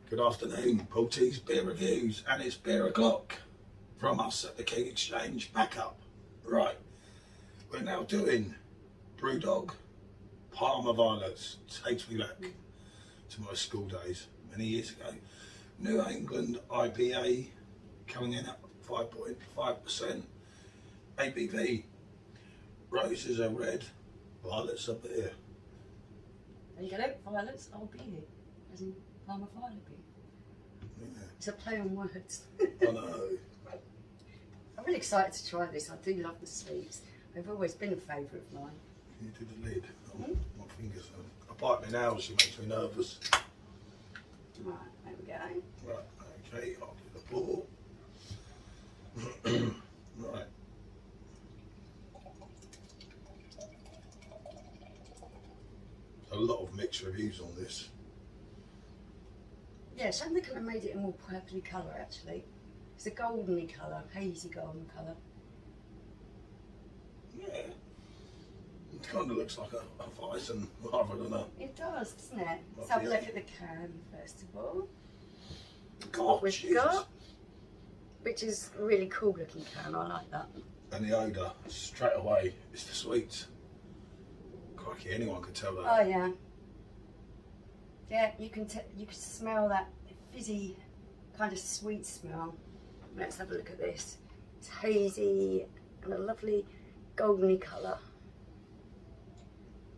Good afternoon, Paul T's Beer Reviews, and it's beer o'clock from us at the King Exchange backup. Right, we're now doing Brewdog Parma Violets. Takes me back to my school days many years ago. New England IPA coming in at 5.5% ABV. Roses are red, violets are beer. There you go, violets are beer, as in Parma violet beer. Yeah. It's a play on words. I know. I'm really excited to try this. I do love the sweets. They've always been a favourite of mine. You do the lid. My fingers. I bite my nails. She makes me nervous. Right, there we go. Right. Okay. I'll do the pour. Right. A lot of mixed reviews on this. Yeah, so they could have made it a more purpley colour actually. It's a goldeny colour, hazy golden colour. Yeah. It kind of looks like a Weizen rather than a... It does, doesn't it? Let's have a look at the can first of all. God, What we've got, which is a really cool looking can, I like that. And the odour, straight away, it's the sweets. Crikey, anyone could tell that. Oh yeah. Yeah, you can smell that fizzy kind of sweet smell. Let's have a look at this. It's hazy and a lovely goldeny colour.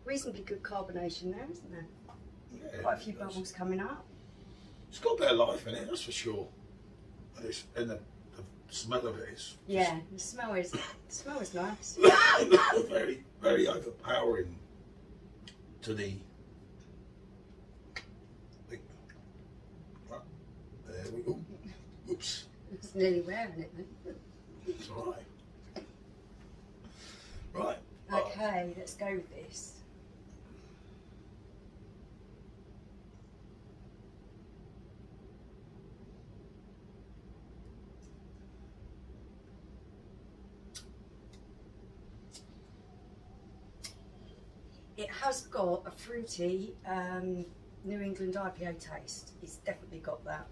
Reasonably good carbonation there, isn't there? Yeah, Quite a few bubbles coming up. It's got a bit of life in it, that's for sure. And the smell of it is... Yeah, the smell is nice. very, very overpowering to the... There we go. Oops. It's nearly wearing it then. It's alright. Right. Okay, let's go with this. It has got a fruity New England IPA taste. It's definitely got that.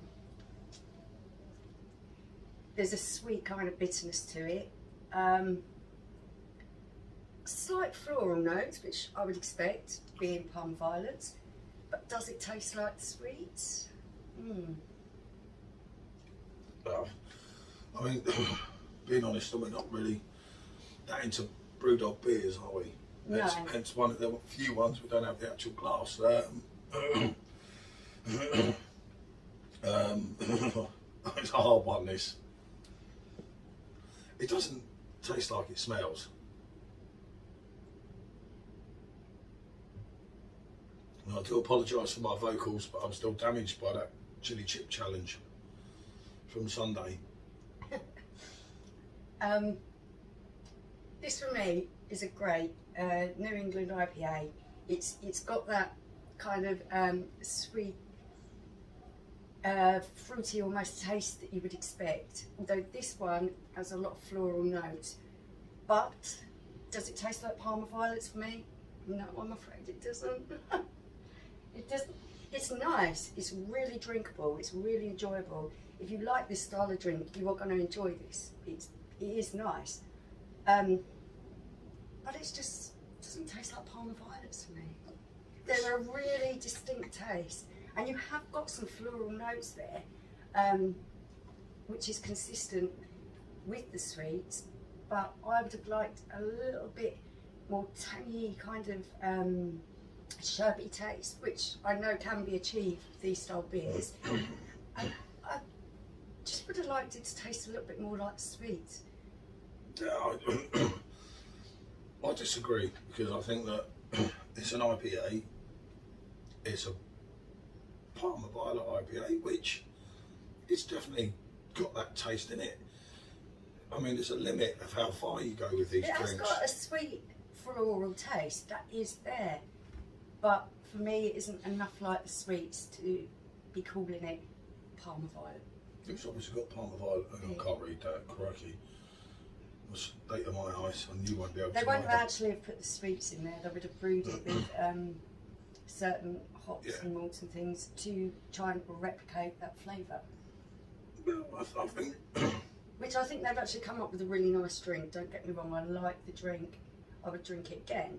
There's a sweet kind of bitterness to it. Slight floral notes, which I would expect, being Parma violets. But does it taste like sweets? Well, I mean, being honest, we're not really that into Brewdog beers, are we? No. Hence one of the few ones we don't have the actual glass. It's a hard one, this. It doesn't taste like it smells. And I do apologise for my vocals, but I'm still damaged by that chili chip challenge from Sunday. This for me is a great New England IPA. It's got that kind of sweet, fruity almost taste that you would expect. Although this one has a lot of floral notes. But does it taste like Parma violets for me? No, I'm afraid it doesn't. It doesn't. It's nice. It's really drinkable. It's really enjoyable. If you like this style of drink, you are going to enjoy this. It is nice. But it just doesn't taste like Parma violets for me. They're a really distinct taste, and you have got some floral notes there, which is consistent with the sweets. But I would have liked a little bit more tangy kind of sherbety taste, which I know can be achieved with these style beers. And I just would have liked it to taste a little bit more like sweet. Yeah, I disagree, because I think that it's an IPA, it's a Parma Violet IPA, which it's definitely got that taste in it. I mean, there's a limit of how far you go with these drinks. It has got a sweet floral taste that is there. but for me it isn't enough like the sweets to be calling it Parma Violet. It's obviously got Parma Violet, and I can't read that, crikey. What's the date of my eyes? And you won't be able They to won't either. actually have put the sweets in there, they would have brewed it with certain hops and malts and things to try and replicate that flavour. Well, I think Which I think they've actually come up with a really nice drink, don't get me wrong, I like the drink, I would drink it again.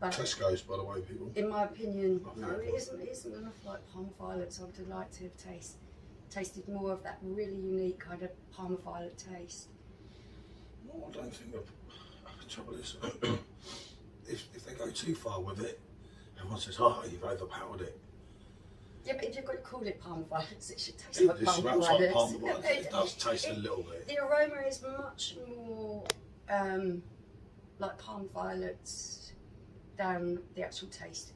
But Tesco's, by the way, people. in my opinion, I've no, had it one. isn't enough like Parma Violet, so I would have liked to have tasted more of that really unique kind of Parma Violet taste. No, I don't think the trouble is, if they go too far with it, everyone says, oh, you've overpowered it. Yeah, but if you've got to call it Parma Violets, it should taste It like smells Parma like Violets. Parma Violet. It does taste a little bit. The aroma is much more like Parma Violets than the actual taste.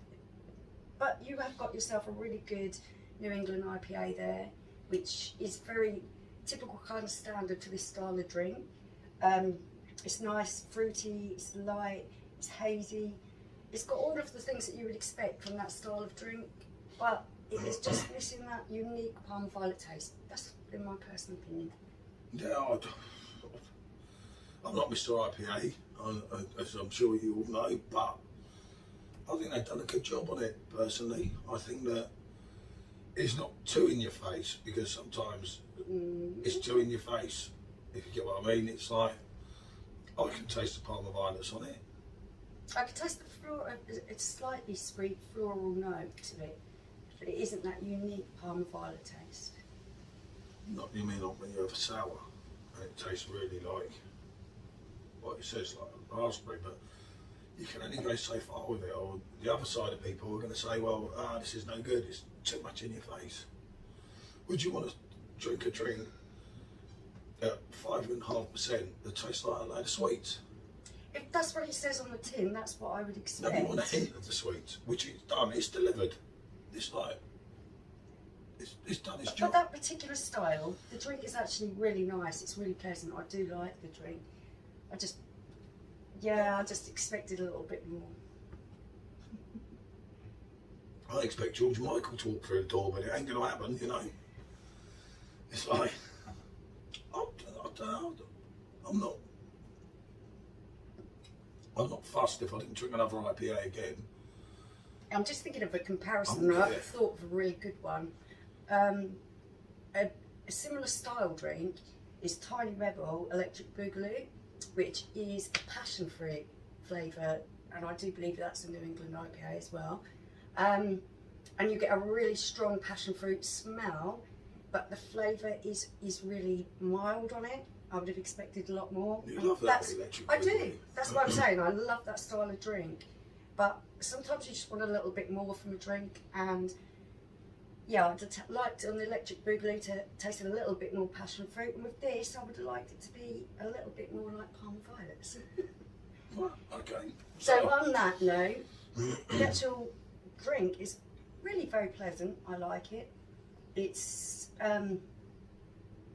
But you have got yourself a really good New England IPA there, which is very typical kind of standard for this style of drink. It's nice, fruity, it's light, it's hazy. It's got all of the things that you would expect from that style of drink, but it is just missing that unique Parma Violet taste. That's in my personal opinion. Yeah, I'm not Mr. IPA, as I'm sure you all know, but I think they've done a good job on it, personally. I think that it's not too in your face, because sometimes it's too in your face, if you get what I mean. It's like, I can taste the Parma Violets on it. I can taste the floral, it's slightly sweet floral note to it, but it isn't that unique Parma Violet taste. Not, you mean not when you have a sour, and it tastes really like, what it says, like a raspberry, but you can only go so far with it, or the other side of people are going to say, well, this is no good, it's too much in your face. Would you want to drink a drink at 5.5% that tastes like a load of sweets? If that's what it says on the tin, that's what I would expect. No, you want a hint of the sweets, which it's done, it's delivered. It's like, it's done its But job. that particular style, the drink is actually really nice, it's really pleasant, I do like the drink. I just expected a little bit more. I expect George Michael to walk through the door, but it ain't going to happen, you know. It's like, I don't know, I'm not fussed if I didn't drink another IPA again. I'm just thinking of a comparison, Oh, yeah. I've thought of a really good one. A similar style drink is Tiny Rebel Electric Boogaloo, which is a passion fruit flavour, and I do believe that's a New England IPA as well. And you get a really strong passion fruit smell, but the flavour is really mild on it. I would have expected a lot more. You love that electric I do. boogaloo. That's what I'm saying. I love that style of drink, but sometimes you just want a little bit more from a drink. And yeah, I'd have liked on the Electric Boogaloo to taste a little bit more passion fruit, and with this, I would have liked it to be a little bit more like Parma Violets. Well, okay. So on that note, the actual drink is really very pleasant. I like it. It's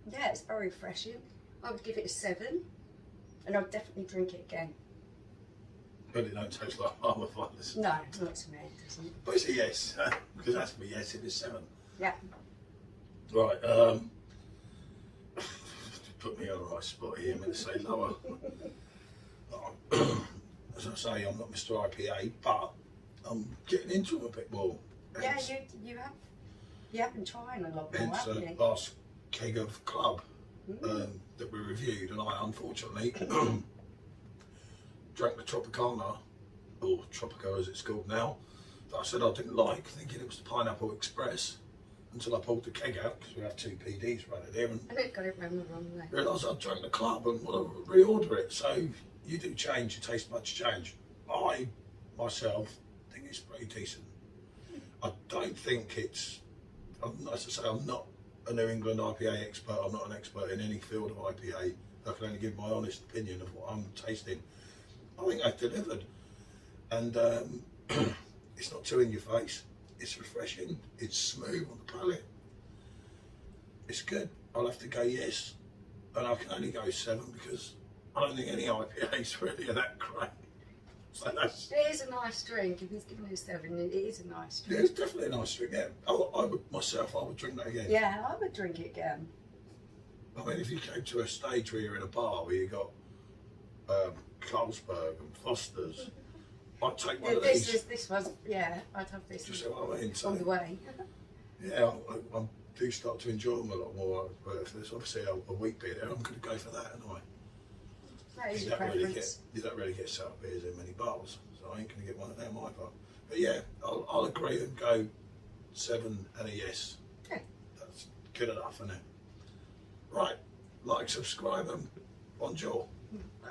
it's very refreshing. I would give it a 7, and I'd definitely drink it again. But it don't taste like Parma Violets. No, not to me, it doesn't. But it's a yes, because that's me, yes, it is 7. Yeah. Right, put me on the right spot here, I'm going to say lower. As I say, I'm not Mr. IPA, but I'm getting into them a bit more. Yeah, Hence- you have been trying a lot more, Hence haven't the you? last keg of club that we reviewed, and I unfortunately drank the Tropicana, or Tropico as it's called now, that I said I didn't like, thinking it was the Pineapple Express, until I pulled the keg out, because we have 2 PDs running here, and And it got it round the wrong way. realised I'd drank the club and want to reorder it. So you do change, your taste buds change. I, myself, think it's pretty decent. I don't think it's, as I say, I'm not a New England IPA expert, I'm not an expert in any field of IPA. I can only give my honest opinion of what I'm tasting. I think I've delivered. And it's not too in your face, it's refreshing, it's smooth on the palate. It's good. I'll have to go yes, and I can only go 7 because I don't think any IPAs really are that great. So that's, It is a nice drink. If he's giving it a 7, it is a nice yeah, drink. it's definitely a nice drink. Yeah, I would drink that again. Yeah, I would drink it again. I mean, if you came to a stage where you're in a bar where you got Carlsberg and Foster's, I'd take one of these. This was, yeah, I'd have this Just what I mean. So, on the way. yeah, I do start to enjoy them a lot more. But if there's obviously a wheat beer there, I'm going to go for that, aren't I? That is You your don't really preference. you don't really get sour beers in many bars, so I ain't going to get one of them either. But yeah, I'll agree and go 7 and a yes. Yeah. That's good enough, isn't it? Right, like, subscribe, and bonjour. Bye.